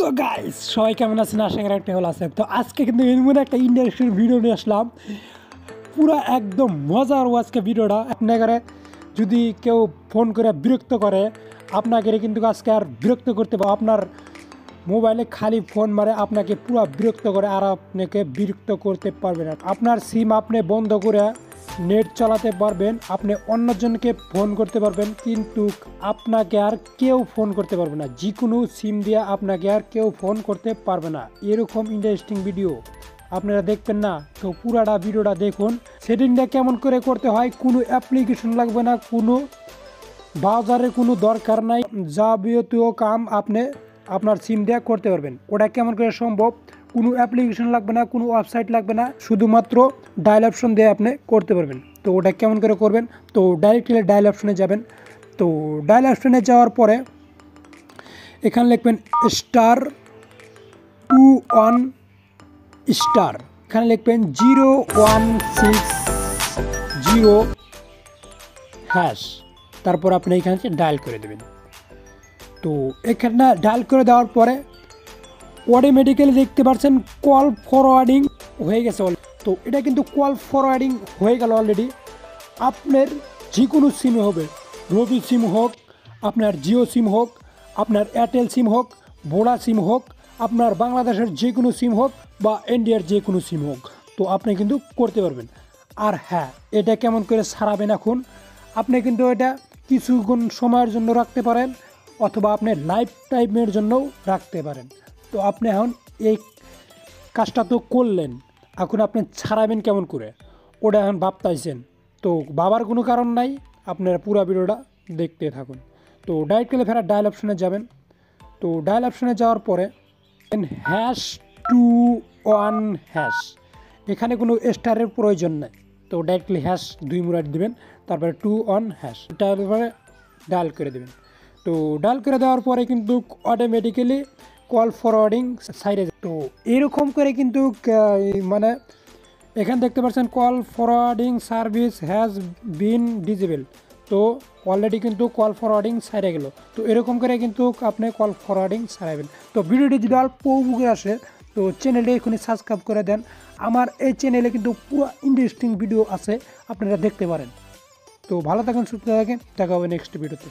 So guys সবাই কেমন আছেন? আশা করি একটা ভালো আছে। তো আজকে কিন্তু এমন একটা ইন্টারেস্টিং ভিডিও নিয়ে আসলাম, পুরো একদম মজার আজকে ভিডিওটা। আপনাকে যদি কেউ ফোন করে বিরক্ত করে, আপনাকে কিন্তু আজকে আর বিরক্ত করতে পারে। আপনার মোবাইলে খালি ফোন মারে আপনাকে পুরো বিরক্ত করে, আর আপনাকে বিরক্ত করতে পারবে না। আপনার সিম আপনি বন্ধ করে নেট চালাতে পারবেন, আপনি অন্যজনকে ফোন করতে পারবেন, কিন্তু আপনাকে আর কেউ ফোন করতে পারবে না। যে কোনো সিম দিয়ে আপনাকে আর কেউ ফোন করতে পারবে না। এরকম ইন্টারেস্টিং ভিডিও আপনারা দেখবেন না? তো পুরাটা ভিডিওটা দেখুন। সেটিংটা কেমন করে করতে হয়, কোনো অ্যাপ্লিকেশন লাগবে না, কোনো ব্রাউজারের কোনো দরকার নাই। যাবতীয় কাম আপনি আপনার সিম দিয়ে করতে পারবেন। ওটা কেমন করে সম্ভব? কোনো অ্যাপ্লিকেশন লাগবে না, কোনো ওয়েবসাইট লাগবে না, শুধুমাত্র ডায়াল অপশন দিয়ে আপনি করতে পারবেন। তো ওটা কেমন করে করবেন? তো ডাইরেক্টলি ডায়াল অপশনে যাবেন। তো ডায়াল অপশনে যাওয়ার পরে এখানে লিখবেন *21#, এখানে লিখবেন 0160#, তারপর আপনি এখানে ডায়াল করে দেবেন। তো এখানে ডায়াল করে দেওয়ার পরে অটোমেটিক্যালি দেখতে পাচ্ছেন কল ফরওয়ার্ডিং হয়ে গেছে। তো এটা কিন্তু কল ফরওয়ার্ডিং হয়ে গেল অলরেডি। আপনার যে কোনো সিম হবে, রবি সিম হোক, আপনার জিও সিম হোক, আপনার এয়ারটেল সিম হোক, ভোডা সিম হোক, আপনার বাংলাদেশের যে কোনো সিম হোক বা ইন্ডিয়ার যে কোনো সিম হোক, তো আপনি কিন্তু করতে পারবেন। আর হ্যাঁ, এটা কেমন করে সারাবেন এখন? আপনি কিন্তু এটা কিছুক্ষণ সময়ের জন্য রাখতে পারেন, অথবা আপনি লাইফ টাইমের জন্যও রাখতে পারেন। তো আপনি এখন এই কাজটা তো করলেন, এখন আপনি ছাড়াবেন কেমন করে, ওটা এখন ভাবতেছেন। তো ভাবার কোনো কারণ নাই, আপনারা পুরো ভিডিওটা দেখতে থাকুন। তো ডাইরেক্টলি ফেরা ডায়াল অপশনে যাবেন। তো ডায়াল অপশনে যাওয়ার পরে #21#, এখানে কোনো স্টারের প্রয়োজন নেই। তো ডাইরেক্টলি #2 মুরাট দেবেন, তারপরে 21#, তারপরে ডায়াল করে দেবেন। তো ডায়াল করে দেওয়ার পরে কিন্তু অটোমেটিক্যালি কল ফরওয়ার্ডিং সাইডে। তো এরকম করে কিন্তু মানে এখানে দেখতে পাচ্ছেন call forwarding service has been disable. তো অলরেডি কিন্তু কল ফরওয়ার্ডিং সাইডে গেল। তো এরকম করে কিন্তু আপনি কল ফরওয়ার্ডিং সারাবেন। তো ভিডিওটি যদি অল্প উপকারে আসে, তো চ্যানেলটি এখনই সাবস্ক্রাইব করে দেন। আমার এই চ্যানেলে কিন্তু পুরো ইন্টারেস্টিং ভিডিও আছে, আপনারা দেখতে পারেন। তো ভালো থাকেন, সুস্থ থাকেন, দেখা হবে নেক্সট ভিডিওতে।